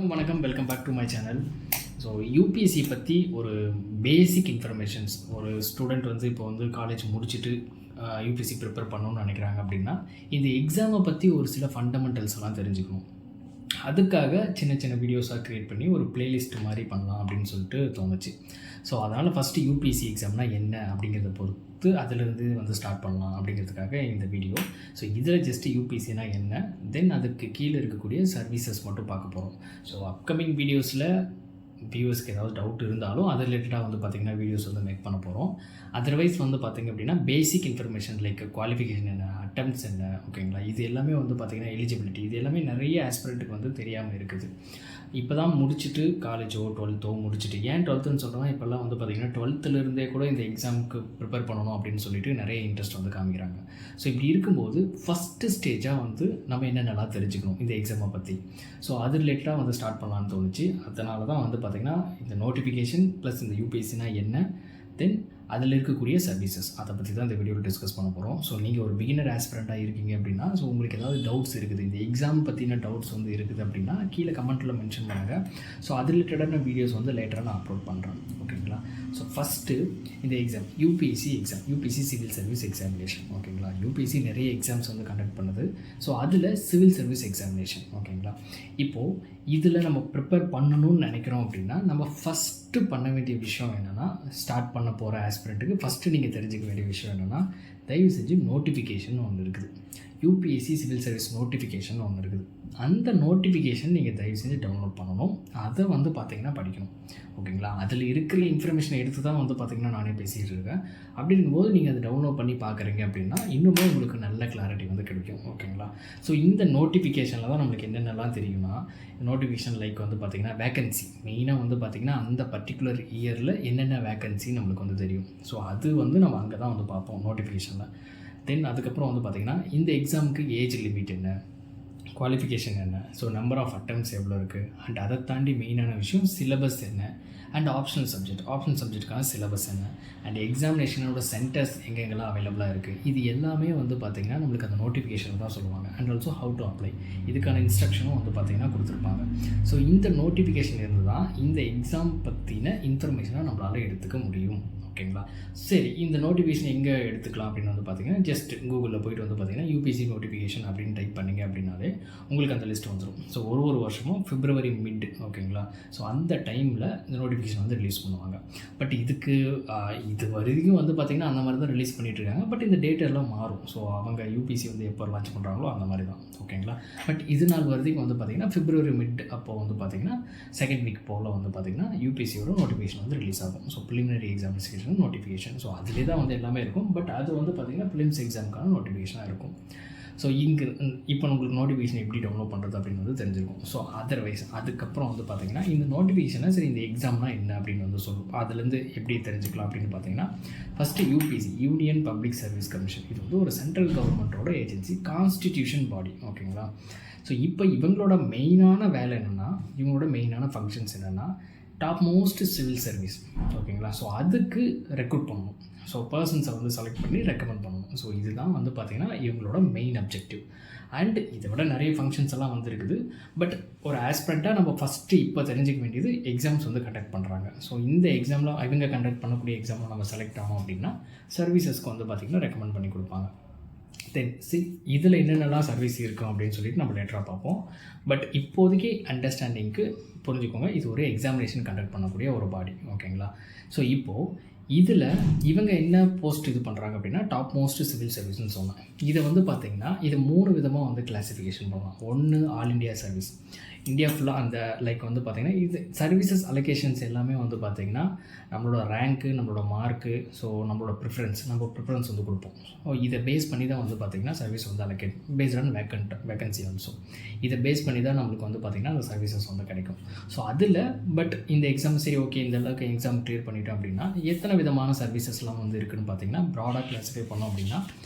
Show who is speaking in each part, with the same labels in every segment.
Speaker 1: வணக்கம், welcome back to my channel. So UPSC பற்றி ஒரு பேசிக் இன்ஃபர்மேஷன்ஸ் ஒரு ஸ்டூடெண்ட் இப்போ காலேஜ் முடிச்சுட்டு யூபிஎஸ்சி ப்ரிப்பேர் பண்ணணும்னு நினைக்கிறாங்க அப்படின்னா இந்த எக்ஸாமை பற்றி ஒரு சில ஃபண்டமெண்டல்ஸ் எல்லாம் தெரிஞ்சுக்கணும். அதுக்காக சின்ன சின்ன வீடியோஸாக க்ரியேட் பண்ணி ஒரு பிளேலிஸ்ட் மாதிரி பண்ணலாம் அப்படின்னு சொல்லிட்டு தோணுச்சு. ஸோ அதனால் ஃபஸ்ட்டு யூபிஎஸ்சி எக்ஸாம்னா என்ன அப்படிங்கிறத பொறுத்து அதிலேருந்து ஸ்டார்ட் பண்ணலாம் அப்படிங்கிறதுக்காக இந்த வீடியோ. ஸோ இதில் ஜஸ்ட்டு யூபிஎஸ்சினா என்ன, தென் அதுக்கு கீழே இருக்கக்கூடிய சர்வீசஸ் மட்டும் பார்க்க போகிறோம். ஸோ அப்கமிங் வீடியோஸில் வியூவர்ஸ்க்கு ஏதாவது டவுட் இருந்தாலும் அது ரிலேட்டடாக பார்த்திங்கன்னா வீடியோஸ் மேக் பண்ண போகிறோம். அதர்வைஸ் பார்த்திங்க அப்படின்னா பேசிக் இன்ஃபர்மேஷன் லைக் குவாலிஃபிகேஷன் என்ன, அட்டம்ப்ட்ஸ் என்ன, ஓகேங்களா, இது எல்லாமே பார்த்திங்கன்னா எலிஜிபிலிட்டி, இது எல்லாமே நிறைய ஆஸ்பிரண்ட்டுக்கு தெரியாமல் இருக்குது. இப்போ தான் முடிச்சுட்டு காலேஜோ 12th முடிச்சுட்டு, ஏன் 12th சொல்கிறோன்னா இப்போல்லாம் பார்த்திங்கன்னா 12th கூட இந்த எக்ஸாமுக்கு ப்ரிப்பேர் பண்ணணும் அப்படின்னு சொல்லிட்டு நிறைய இன்ட்ரெஸ்ட் காமிக்கிறாங்க. ஸோ இப்படி இருக்கும்போது ஃபஸ்ட்டு ஸ்டேஜாக நம்ம என்னென்னலாம் தெரிஞ்சுக்கணும் இந்த எக்ஸாமை பற்றி. ஸோ அது ரிலேட்டடாக ஸ்டார்ட் பண்ணலான்னு தோணுச்சு. அதனால தான் பார்த்திங்கன்னா இந்த நோட்டிஃபிகேஷன் ப்ளஸ் இந்த யூபிஎஸ்சினா என்ன, தென் அதில் இருக்கக்கூடிய சர்வீசஸ், அதை பற்றி தான் இந்த வீடியோவில் டிஸ்கஸ் பண்ண போகிறோம். ஸோ நீங்கள் ஒரு பிகினர் ஆஸ்பிரண்ட்டாக இருக்கீங்க அப்படின்னா, ஸோ உங்களுக்கு ஏதாவது டவுட்ஸ் இருக்குது, இந்த எக்ஸாம் பற்றின டவுட்ஸ் இருக்குது அப்படின்னா கீழே கமெண்ட்டில் மென்ஷன் பண்ணுங்கள். ஸோ அது ரிலேட்டடான வீடியோஸ் லேட்டராக நான் அப்லோட் பண்ணுறேன், ஓகேங்களா. ஸோ ஃபஸ்ட்டு இந்த exam UPSC civil service examination, ஓகேங்களா. யூபிஎஸ்சி நிறைய எக்ஸாம்ஸ் கண்டக்ட் பண்ணுது. ஸோ அதில் சிவில் சர்வீஸ் எக்ஸாமினேஷன், ஓகேங்களா. இப்போது இதில் நம்ம ப்ரிப்பேர் பண்ணணும்னு நினைக்கிறோம் அப்படின்னா நம்ம ஃபஸ்ட்டு பண்ண வேண்டிய விஷயம் என்னென்னா, ஸ்டார்ட் பண்ண போகிற ஆஸ்பிரண்ட்டுக்கு ஃபஸ்ட்டு நீங்கள் தெரிஞ்சுக்க வேண்டிய விஷயம் என்னென்னா, தயவு செஞ்சு நோட்டிஃபிகேஷன் ஒன்று இருக்குது, யூபிஎஸ்சி சிவில் சர்வீஸ் நோட்டிஃபிகேஷன் ஒன்று இருக்குது. அந்த நோட்டிஃபிகேஷன் நீங்கள் தயவு செஞ்சு டவுன்லோட் பண்ணணும். அதை பார்த்தீங்கன்னா படிக்கணும், ஓகேங்களா. அதில் இருக்கிற இன்ஃபர்மேஷனை எடுத்து தான் பார்த்தீங்கன்னா நானே பேசிகிட்டு இருக்கேன். அப்படி இருக்கும்போது நீங்கள் அதை டவுன்லோட் பண்ணி பார்க்குறீங்க அப்படின்னா இன்னுமே உங்களுக்கு நல்ல கிளாரிட்டி கிடைக்கும், ஓகேங்களா. ஸோ இந்த நோட்டிஃபிகேஷனில் தான் நம்மளுக்கு என்னென்னலாம் தெரியும்னா, நோட்டிஃபிகேஷன் லைக் பார்த்திங்கன்னா வேக்கன்சி, மெயினாக பார்த்திங்கன்னா அந்த பர்டிகுலர் இயரில் என்னென்ன வேக்கன்சி நம்மளுக்கு தெரியும். ஸோ அது நம்ம அங்கே தான் பார்ப்போம் நோட்டிஃபிகேஷனில். தென் அதுக்கப்புறம் பார்த்திங்கன்னா இந்த எக்ஸாமுக்கு ஏஜ் லிமிட் என்ன, குவாலிஃபிகேஷன் என்ன, ஸோ நம்பர் ஆஃப் அட்டம்ப்ட்ஸ் எவ்வளோ இருக்குது, அண்ட் அதை தாண்டி மெயினான விஷயம் சிலபஸ் என்ன, அண்ட் ஆப்ஷனல் சப்ஜெக்ட்டுக்கான சிலபஸ் என்ன, அண்ட் எக்ஸாமினேஷனோட சென்டர்ஸ் எங்கெங்கெல்லாம் அவைலபிளாக இருக்குது, இது எல்லாமே பார்த்திங்கன்னா நம்மளுக்கு அந்த நோட்டிஃபிகேஷன் தான் சொல்லுவாங்க. And also how to apply, இதுக்கான இன்ஸ்ட்ரக்ஷனும் பார்த்திங்கன்னா கொடுத்துருப்பாங்க. ஸோ இந்த நோட்டிஃபிகேஷன் இருந்து தான் இந்த எக்ஸாம் பற்றின இன்ஃபர்மேஷனை நம்மளால் எடுத்துக்க முடியும், ஓகேங்களா. சரி, இந்த நோட்டிஃபிகேஷன் எங்கே எடுத்துக்கலாம் அப்படின்னு பார்த்திங்கன்னா ஜஸ்ட் கூகுளில் போய்ட்டு பார்த்திங்கன்னா யூபிஎஸ்சி நோட்டிஃபிகேஷன் அப்படின்னு டைப் பண்ணிங்க அப்படின்னாலே உங்களுக்கு அந்த லிஸ்ட் வந்துடும். ஸோ ஒரு வருஷமும் February mid, ஓகேங்களா. ஸோ அந்த டைமில் இந்த நோட்டிஃபிகேஷன் ரிலீஸ் பண்ணுவாங்க. பட் இதுக்கு இது வரைக்கும் பார்த்திங்கன்னா அந்த மாதிரி தான் ரிலீஸ் பண்ணிகிட்ருக்காங்க. பட் இந்த டேட் எல்லாம் மாறும். ஸோ அவங்க யூபிஎஸ்சி எப்போ லான்ச் பண்ணுறாங்களோ அந்த மாதிரி தான், ஓகேங்களா. பட் இது நாள் வரைக்கும் பார்த்திங்கன்னா February mid அப்போது பார்த்திங்கன்னா செகண்ட் வீக் போல் பார்த்திங்கன்னா யூபிஎஸ்சியோட நோட்டிஃபிகேஷன் ரிலீஸ் ஆகும். So preliminary examination notification, so அதிலே தான் எல்லாமே இருக்கும். பட் அது பார்த்திங்கன்னா ப்ரிலிம்ஸ் எக்ஸாமுக்கான நோட்டிஃபிகேஷனாக இருக்கும். ஸோ இங்கே இப்போ உங்களுக்கு நோட்டிஃபிகேஷன் எப்படி டவுன்லோட் பண்ணுறது அப்படின்னு தெரிஞ்சிருக்கும். ஸோ அதர்வைஸ் அதுக்கப்புறம் பார்த்திங்கன்னா இந்த நோட்டிஃபிகேஷனை சரி இந்த எக்ஸாம்னா என்ன அப்படின்னு சொல்லும். அதுலேருந்து எப்படி தெரிஞ்சுக்கலாம் அப்படின்னு பார்த்தீங்கன்னா, first UPSC union public service commission, இது ஒரு சென்ட்ரல் கவர்மெண்ட்டோட ஏஜென்சி, கான்ஸ்டிடியூஷன் பாடி, ஓகேங்களா. ஸோ இப்போ இவங்களோட மெயினான வேலை என்னென்னா, இவங்களோட மெயினான ஃபங்க்ஷன்ஸ் என்னென்னா டாப் மோஸ்ட் சிவில் சர்வீஸ், ஓகேங்களா. ஸோ அதுக்கு ரெக்ரூட் பண்ணணும். ஸோ பர்சன்ஸை செலக்ட் பண்ணி ரெக்கமெண்ட் பண்ணணும். ஸோ இதுதான் பார்த்திங்கன்னா இவங்களோட மெயின் அப்ஜெக்டிவ். அண்ட் இதை விட நிறைய ஃபங்க்ஷன்ஸ் எல்லாம் இருக்குது. பட் ஒரு ஆஸ்பிரண்ட்டாக நம்ம ஃபஸ்ட்டு இப்போ தெரிஞ்சிக்க வேண்டியது எக்ஸாம்ஸ் கண்டக்ட் பண்ணுறாங்க. ஸோ இந்த எக்ஸாமில் இவங்க கண்டக்ட் பண்ணக்கூடிய எக்ஸாமில் நம்ம செலக்ட் ஆனோம் அப்படின்னா சர்வீசஸ்க்கு பார்த்திங்கன்னா ரெக்கமெண்ட் பண்ணி கொடுப்பாங்க. தென் இதில் என்னென்னலாம் சர்வீஸ் இருக்கும் அப்படின்னு சொல்லிட்டு நம்ம லேட்டராக பார்ப்போம். பட் இப்போதைக்கு அண்டர்ஸ்டாண்டிங்க்கு புரிஞ்சுக்கோங்க, இது ஒரு எக்ஸாமினேஷன் கண்டக்ட் பண்ணக்கூடிய ஒரு பாடி, ஓகேங்களா. ஸோ இப்போது இதில் இவங்க என்ன போஸ்ட் இது பண்ணுறாங்க அப்படின்னா டாப் மோஸ்ட் சிவில் சர்வீஸ்னு சொன்னேன். இதை பார்த்திங்கன்னா இது 3 விதமாக கிளாஸிஃபிகேஷன் பண்ணலாம். ஒன்று ஆல் இண்டியா சர்வீஸ், இந்தியா ஃபுல்லாக அந்த லைக் பார்த்திங்கன்னா இது சர்வீசஸ் அலோகேஷன்ஸ் எல்லாமே பார்த்திங்கன்னா நம்மளோட ரேங்க்கு, நம்மளோட மார்க்கு, ஸோ நம்மளோட ப்ரிஃபரன்ஸ் கொடுப்போம். ஸோ இதை பேஸ் பண்ணி தான் பார்த்திங்கன்னா service allocate based on vacancy also. இதை பேஸ் பண்ணி தான் நம்மளுக்கு பார்த்திங்கன்னா அந்த சர்வீசஸ் கிடைக்கும். ஸோ அதில் பட் இந்த எக்ஸாம் சரி ஓகே இந்த அளவுக்கு எக்ஸாம் கிளியர் பண்ணிட்டோம் அப்படின்னா எத்தனை விதமான சர்வீசஸ்லாம் இருக்குதுன்னு பார்த்திங்கன்னா ப்ராடாக கிளாஸிஃபை பண்ணோம் அப்படின்னா,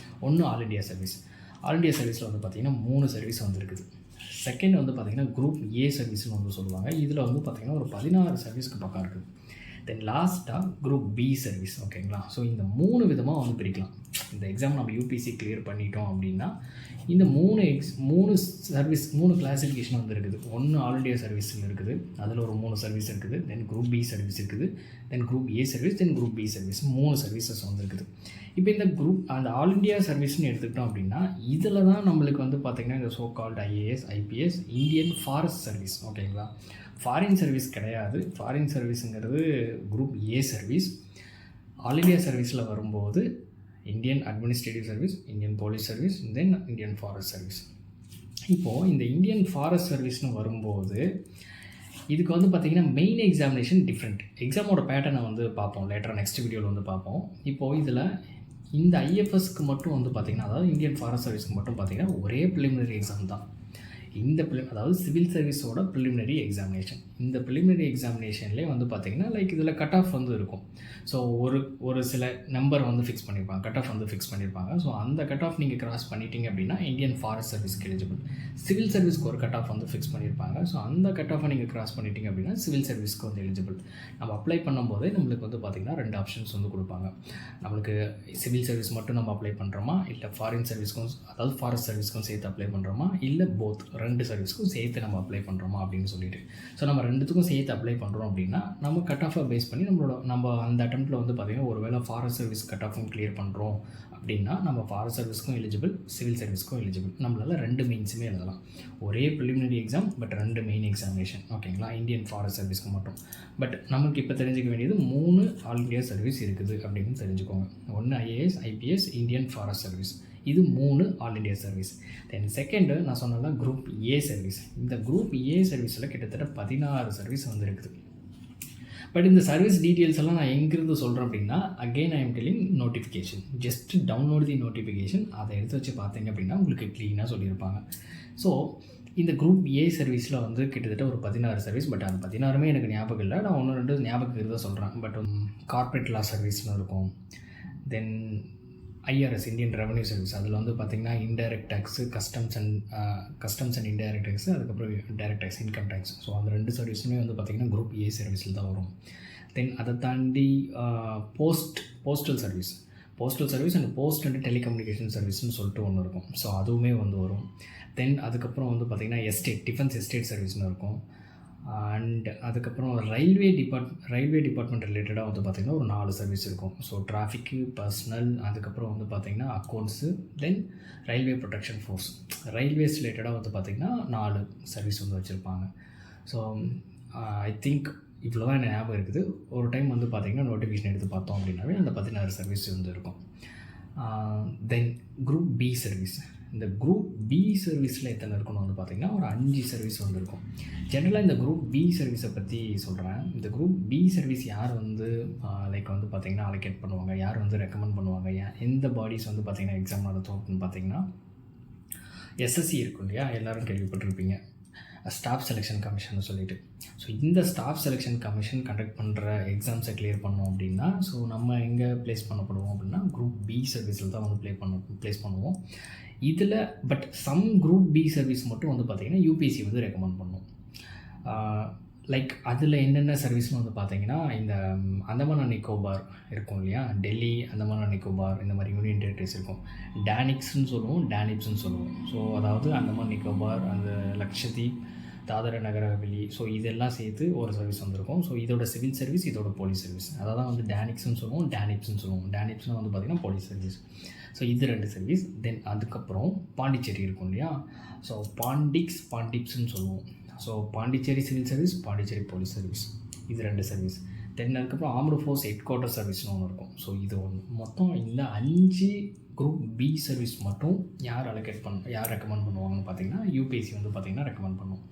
Speaker 1: ஒன்று all India service. All India சர்வீஸில் பார்த்திங்கன்னா 3 சர்வீஸ் இருக்குது. செகண்ட் பார்த்திங்கன்னா குரூப் ஏ சர்வீஸ்னு சொல்லுவாங்க. இதில் பார்த்திங்கன்னா ஒரு 16 சர்வீஸ்க்கு பக்கம் இருக்குது. தென் லாஸ்ட்டாக குரூப் பி சர்வீஸ். ஓகேங்களா? ஸோ இந்த 3 விதமாக வந்து பிரிக்கலாம். இந்த எக்ஸாம் நம்ம யூபிசி கிளியர் பண்ணிட்டோம் அப்படின்னா இந்த 3 சர்வீஸ் 3 கிளாஸிஃபிகேஷன் வந்து இருக்குது. ஒன்று ஆல் இண்டியா சர்வீஸில் இருக்குது, அதில் ஒரு 3 சர்வீஸ் இருக்குது. தென் குரூப் பி சர்வீஸ் இருக்குது, then group A service, then group B service, 3 services வந்து இருக்குது. இப்போ இந்த குரூப் அந்த ஆல் இண்டியா சர்வீஸ்னு எடுத்துக்கிட்டோம் அப்படின்னா இதில் தான் நம்மளுக்கு வந்து பார்த்திங்கன்னா இந்த so called IAS, IPS, Indian Forest Service. ஓகேங்களா? ஃபாரின் சர்வீஸ் கிடையாது. ஃபாரின் சர்வீஸுங்கிறது group A service. All India சர்வீஸில் வரும்போது Indian Administrative Service, Indian Police Service, then Indian Forest Service. இப்போது இந்த இந்தியன் ஃபாரஸ்ட் சர்வீஸ்னு வரும்போது இதுக்கு வந்து பார்த்திங்கன்னா மெயின் எக்ஸாமினேஷன் டிஃப்ரெண்ட். எக்ஸாமோட பேட்டர்னை வந்து பார்ப்போம் லேட்டராக நெக்ஸ்ட் வீடியோவில் வந்து பார்ப்போம். இப்போது இதில் இந்த ஐஎஃப்எஸ்க்கு மட்டும் வந்து பார்த்திங்கன்னா, அதாவது இந்தியன் ஃபாரஸ்ட் சர்வீஸ்க்கு மட்டும் பார்த்திங்கன்னா ஒரே ப்ரிலிமினரி எக்ஸாம் தான். இந்த அதாவது சிவில் சர்வீஸோட ப்ரிலிமினரி எக்ஸாமினேஷன். இந்த ப்ரிலிமினரி எக்ஸாமினேஷன்லேயே வந்து பார்த்திங்கன்னா லைக் இதில் கட் ஆஃப் வந்து இருக்கும். ஸோ ஒரு சில நம்பர் வந்து ஃபிக்ஸ் பண்ணியிருப்பாங்க, கட் ஆஃப் வந்து ஃபிக்ஸ் பண்ணியிருப்பாங்க. ஸோ அந்த கட் ஆஃப் நீங்கள் கிராஸ் பண்ணிட்டீங்க அப்படின்னா இந்தியன் ஃபாரஸ்ட் சர்வீஸ்க்கு எலிஜிபிள். சிவில் சர்வீஸ்க்கு ஒரு கட் ஆஃப் வந்து ஃபிக்ஸ் பண்ணியிருப்பாங்க. ஸோ அந்த கட் ஆஃபை நீங்கள் கிராஸ் பண்ணிட்டீங்க அப்படின்னா சிவில் சர்வீஸ்க்கு வந்து எலிஜிபிள். நம்ம அப்ளை பண்ணும்போதே நம்மளுக்கு வந்து பார்த்திங்கன்னா 2 ஆப்ஷன்ஸ் வந்து கொடுப்பாங்க. நம்மளுக்கு சிவில் சர்வீஸ் மட்டும் நம்ம அப்ளை பண்ணுறோமா, இல்லை ஃபாரின் சர்வீஸ்க்கும் அதாவது ஃபாரஸ்ட் சர்வீஸ்க்கும் சேர்த்து அப்ளை பண்ணுறோமா, இல்லை போத் 2 சர்வீஸ்க்கும் சேர்த்து நம்ம அப்ளை பண்ணுறோமா அப்படின்னு சொல்லிட்டு. ஸோ நம்ம 2த்துக்கும் சேர்த்து அப்ளை பண்ணுறோம் அப்படின்னா நம்ம கட் ஆஃபை பேஸ் பண்ணி நம்ம அந்த அட்டெம்ப்ட்டில் வந்து பார்த்திங்கன்னா ஒருவேளை ஃபாரஸ்ட் சர்வீஸ் கட் ஆஃபும் கிளியர் பண்ணுறோம் அப்படின்னா நம்ம ஃபாரஸ்ட் சர்வீஸ்க்கும் எலிஜிபிள், சிவில் சர்வீஸ்க்கும் எலிஜிபிள். நம்மளால் 2 மெயின்ஸுமே எழுதலாம். ஒரே preliminary exam but 2 main examination. ஓகேங்களா? இந்தியன் ஃபாரஸ்ட் சர்வீஸ்க்கு மட்டும். பட் நமக்கு இப்போ தெரிஞ்சுக்க வேண்டியது 3 ஆல் இண்டியா சர்வீஸ் இருக்குது அப்படின்னு தெரிஞ்சுக்கோங்க. 1 IAS, IPS, Indian Forest service. இது 3 ஆல் இண்டியா சர்வீஸ். தென் செகண்டு நான் சொன்னது குரூப் ஏ சர்வீஸ். இந்த குரூப் ஏ சர்வீஸில் கிட்டத்தட்ட 16 சர்வீஸ் வந்து இருக்குது. பட் இந்த சர்வீஸ் டீட்டெயில்ஸ் எல்லாம் நான் எங்கிருந்து சொல்கிறேன் அப்படின்னா again I am telling notification. Just download the notification. அதை எடுத்து வச்சு பார்த்தீங்க அப்படின்னா உங்களுக்கு க்ளீனாக சொல்லியிருப்பாங்க. ஸோ இந்த குரூப் ஏ சர்வீஸில் வந்து கிட்டத்தட்ட ஒரு 16 சர்வீஸ். பட் அது 16மே எனக்கு ஞாபகம் இல்லை, நான் 1-2 ஞாபகம் இருந்தால் சொல்கிறேன். பட் கார்ப்பரேட் லா சர்வீஸ்னு இருக்கும். Then IRS, Indian Revenue Service. அதில் வந்து பார்த்திங்கன்னா indirect tax, customs and indirect tax, அதுக்கப்புறம் direct tax, income tax. So அந்த 2 சர்வீஸுமே வந்து பார்த்திங்கன்னா குரூப் ஏ சர்வீஸில் தான் வரும். தென் அதை தாண்டி postal service and post and telecommunication சர்வீஸ்னு சொல்லிட்டு ஒன்று இருக்கும். ஸோ அதுவுமே வந்து வரும். தென் அதுக்கப்புறம் வந்து பார்த்திங்கன்னா டிஃபென்ஸ் எஸ்டேட் சர்வீஸ்னு இருக்கும். அண்ட் அதுக்கப்புறம் ரயில்வே டிபார்ட்மெண்ட் ரிலேட்டடாக வந்து பார்த்திங்கன்னா ஒரு 4 சர்வீஸ் இருக்கும். ஸோ டிராஃபிக்கு, பர்சனல், அதுக்கப்புறம் வந்து பார்த்திங்கன்னா அக்கௌண்ட்ஸு, தென் ரயில்வே ப்ரொடெக்ஷன் ஃபோர்ஸ். ரயில்வேஸ் ரிலேட்டடாக வந்து பார்த்திங்கன்னா 4 சர்வீஸ் வந்து வச்சுருப்பாங்க. ஸோ ஐ திங்க் இவ்வளோ தான் எனக்கு ஞாபகம் இருக்குது. ஒரு டைம் வந்து பார்த்திங்கன்னா நோட்டிஃபிகேஷன் எடுத்து பார்த்தோம் அப்படின்னாவே அந்த 16 சர்வீஸ் வந்து இருக்கும். Then group B service. இந்த குரூப் பி சர்வீஸில் எத்தனை இருக்குன்னு வந்து பார்த்திங்கன்னா ஒரு 5 சர்வீஸ் வந்து இருக்கும். ஜென்ரலாக இந்த குரூப் பி சர்வீஸை பற்றி சொல்கிறேன். இந்த குரூப் பி சர்வீஸ் யார் வந்து லைக் வந்து பார்த்திங்கன்னா அலோகேட் பண்ணுவாங்க, யார் வந்து ரெக்கமெண்ட் பண்ணுவாங்க, எந்த பாடிஸ் வந்து பார்த்திங்கன்னா எக்ஸாம் நடத்தும் அப்படின்னு பார்த்திங்கன்னா எஸ்எஸ்சி இருக்கும் இல்லையா, எல்லோரும் கேள்விப்பட்டிருப்பீங்க, ஸ்டாஃப் செலெக்ஷன் கமிஷன் சொல்லிட்டு. ஸோ இந்த ஸ்டாஃப் செலெக்ஷன் கமிஷன் கண்டக்ட் பண்ணுற எக்ஸாம்ஸை கிளியர் பண்ணோம் அப்படின்னா ஸோ நம்ம எங்கே ப்ளேஸ் பண்ணப்படுவோம் அப்படின்னா குரூப் பி சர்வீஸில் தான் வந்து ப்ளேஸ் பண்ணுவோம். இதில் but some group B service மட்டும் வந்து பார்த்திங்கன்னா யூபிஎஸ்சி வந்து ரெக்கமெண்ட் பண்ணும். லைக் அதில் என்னென்ன சர்வீஸ்னு வந்து பார்த்திங்கன்னா இந்த அந்தமான் அண்ட் நிக்கோபார் இருக்கும் இல்லையா, டெல்லி, அந்தமான் அண்ட் நிக்கோபார், இந்த மாதிரி யூனியன் டெரிட்டரிஸ் இருக்கும். டானிக்ஸ்ன்னு சொல்லுவோம், டானிப்ஸ்ன்னு சொல்லுவோம். ஸோ அதாவது அந்தமான் நிக்கோபார், அந்த லக்ஷதீப், தாதர நகர ஹவேலி, ஸோ இதெல்லாம் சேர்த்து ஒரு சர்வீஸ் வந்திருக்கும். ஸோ இதோட சிவில் சர்வீஸ், இதோட போலீஸ் சர்வீஸ். அதாவது வந்து டானிக்ஸ்ன்னு சொல்லுவோம், டானிப்ஸ்ன்னு சொல்லுவோம். டானிப்ஸ்னு வந்து பார்த்திங்கன்னா போலீஸ் சர்வீஸ். ஸோ இது 2 சர்வீஸ். தென் அதுக்கப்புறம் பாண்டிச்சேரி இருக்கும் இல்லையா, ஸோ பாண்டிப்ஸ்ன்னு சொல்லுவோம். So Pondicherry civil service, Pondicherry police service, இது 2 சர்வீஸ். தென் அதுக்கப்புறம் ஆர்ம்டு ஃபோர்ஸ் ஹெட் குவார்ட்டர் சர்வீஸ்னு ஒன்று இருக்கும். ஸோ இது ஒன்று. மொத்தம் இந்த 5 குரூப் பி சர்வீஸ் மட்டும் யார் ரெக்கமெண்ட் பண்ணுவாங்கன்னு பார்த்தீங்கன்னா யூபிஎஸ்சி வந்து பார்த்திங்கன்னா ரெக்கமெண்ட் பண்ணும்.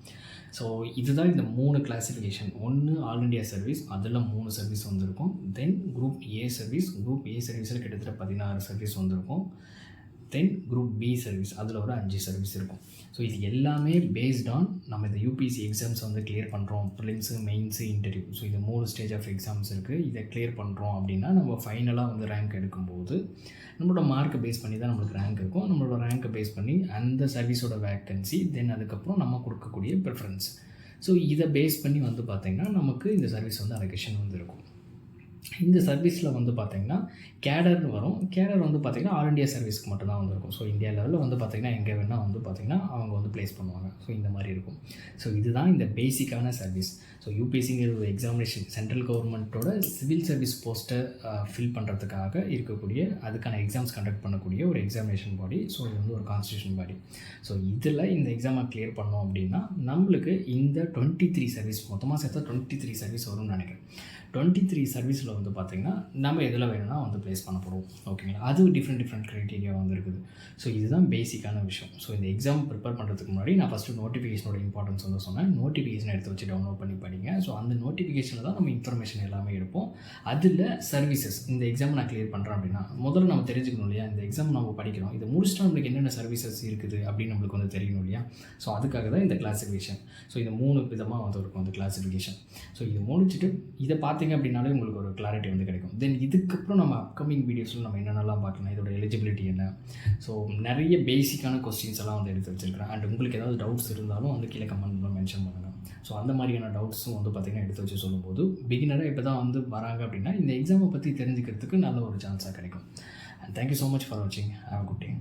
Speaker 1: ஸோ இதுதான் இந்த 3 கிளாஸிஃபிகேஷன். 1 ஆல் இண்டியா சர்வீஸ், அதில் 3 சர்வீஸ் வந்திருக்கும். தென் குரூப் ஏ சர்வீஸில் கிட்டத்தட்ட 16 சர்வீஸ் வந்திருக்கும். தென் குரூப் பி சர்வீஸ், அதில் ஒரு 5 சர்வீஸ் இருக்கும். ஸோ இது எல்லாமே பேஸ்ட் ஆன் நம்ம இந்த யூபிஎஸ்சி எக்ஸாம்ஸ் வந்து கிளியர் பண்ணுறோம், ப்ரிலிம்ஸு, மெயின்ஸு, இன்டர்வியூ. ஸோ இது 3 ஸ்டேஜ் ஆஃப் எக்ஸாம்ஸ் இருக்குது. இதை கிளியர் பண்ணுறோம் அப்படின்னா நம்ம ஃபைனலாக வந்து ரேங்க் எடுக்கும்போது நம்மளோட மார்க்கை பேஸ் பண்ணி தான் நம்மளுக்கு ரேங்க் இருக்கும். நம்மளோட ரேங்க்கை பேஸ் பண்ணி அந்த சர்வீஸோட வேக்கன்சி, தென் அதுக்கப்புறம் நம்ம கொடுக்கக்கூடிய ப்ரிஃபரன்ஸ். ஸோ இதை பேஸ் பண்ணி வந்து பார்த்திங்கன்னா நமக்கு இந்த சர்வீஸ் வந்து அலோகேஷன் வந்து இருக்கும். இந்த சர்வீஸில் வந்து பார்த்திங்கன்னா கேடர்னு வரும். கேடர் வந்து பார்த்திங்கன்னா ஆல் இண்டியா சர்வீஸ்க்கு மட்டும்தான் வந்து இருக்கும். ஸோ இந்தியா லெவலில் வந்து பார்த்திங்கன்னா எங்கே வேணால் வந்து பார்த்திங்கன்னா அவங்க வந்து ப்ளேஸ் பண்ணுவாங்க. ஸோ இந்த மாதிரி இருக்கும். ஸோ இதுதான் இந்த பேசிக்கான சர்வீஸ். ஸோ யூபிஎஸ்சிங்கிற ஒரு எக்ஸாமினேஷன் சென்ட்ரல் கவர்மெண்ட்டோட சிவில் சர்வீஸ் போஸ்ட்டை ஃபில் பண்ணுறதுக்காக இருக்கக்கூடிய அதுக்கான எக்ஸாம்ஸ் கண்டக்ட் பண்ணக்கூடிய ஒரு எக்ஸாமினேஷன் பாடி. ஸோ இது வந்து ஒரு கான்ஸ்டியூஷன் பாடி. ஸோ இதில் இந்த எக்ஸாமை கிளியர் பண்ணோம் அப்படின்னா நம்மளுக்கு இந்த 23 சர்வீஸ் மொத்தமாக சேர்த்தா 23 சர்வீஸ் வரும்னு நினைக்கிறேன். 23 சர்வீஸில் வந்து பார்த்திங்கன்னா நம்ம எதில் வேணும்னா வந்து ப்ளேஸ் பண்ணப்படுவோம். ஓகேங்களா? அது டிஃப்ரெண்ட் க்ரைட்டீரியா வந்து இருக்குது. ஸோ இதுதான் பேசிக்கான விஷயம். ஸோ இந்த எக்ஸாம் ப்ரிப்பேர் பண்ணுறதுக்கு முன்னாடி நான் ஃபஸ்ட்டு நோட்டிஃபிகேஷனோட இம்பார்ட்டன்ஸ் வந்து சொன்னேன். நோட்டிஃபிகேஷன் எடுத்து வச்சு டவுன்லோட் பண்ணி படிங்க. ஸோ அந்த நோட்டிஃபிகேஷனில் தான் நம்ம இன்ஃபர்மேஷன் எல்லாமே எடுப்போம். அதில் சர்வீசஸ் இந்த எக்ஸாம் நான் கிளியர் பண்ணுறேன் அப்படின்னா முதல்ல நம்ம தெரிஞ்சுக்கணும் இல்லையா, இந்த எக்ஸாம் நம்ம படிக்கிறோம், இதை முடிச்சுட்டு நம்மளுக்கு என்னென்ன சர்வீசஸ் இருக்குது அப்படின்னு நம்மளுக்கு வந்து தெரியணும் இல்லையா. ஸோ அதுக்காக தான் இந்த கிளாஸிஃபிகேஷன். ஸோ இந்த 3 விதமாக வந்து இருக்கும் அந்த கிளாஸிஃபிகேஷன். ஸோ இது முடிச்சுட்டு இதை பார்த்தீங்க அப்படின்னாலே உங்களுக்கு ஒரு கிளாரிட்டி வந்து கிடைக்கும். தென் இதுக்கப்புறம் நம்ம அப்கமிங் வீடியோஸில் நம்ம என்னென்னலாம் பார்க்கலாம், இதோட எலிஜிபிலிட்டி என்ன, ஸோ நிறைய பேசிக்கான கொஸ்டின்ஸ் எல்லாம் வந்து எடுத்து வச்சிருக்கிறேன். அண்ட் உங்களுக்கு ஏதாவது டவுட்ஸ் இருந்தாலும் வந்து கீழே கமெண்ட்டில் மென்ஷன் பண்ணுங்கள். ஸோ அந்த மாதிரியான டவுட்ஸும் வந்து பார்த்திங்கன்னா எடுத்து வச்சு சொல்லும்போது பிகினராக இப்போ தான் வந்து வராங்க அப்படின்னா இந்த எக்ஸாமை பற்றி தெரிஞ்சுக்கிறதுக்கு நல்ல ஒரு சான்ஸாக கிடைக்கும். And thank you so much for வாட்சிங். Have a good day.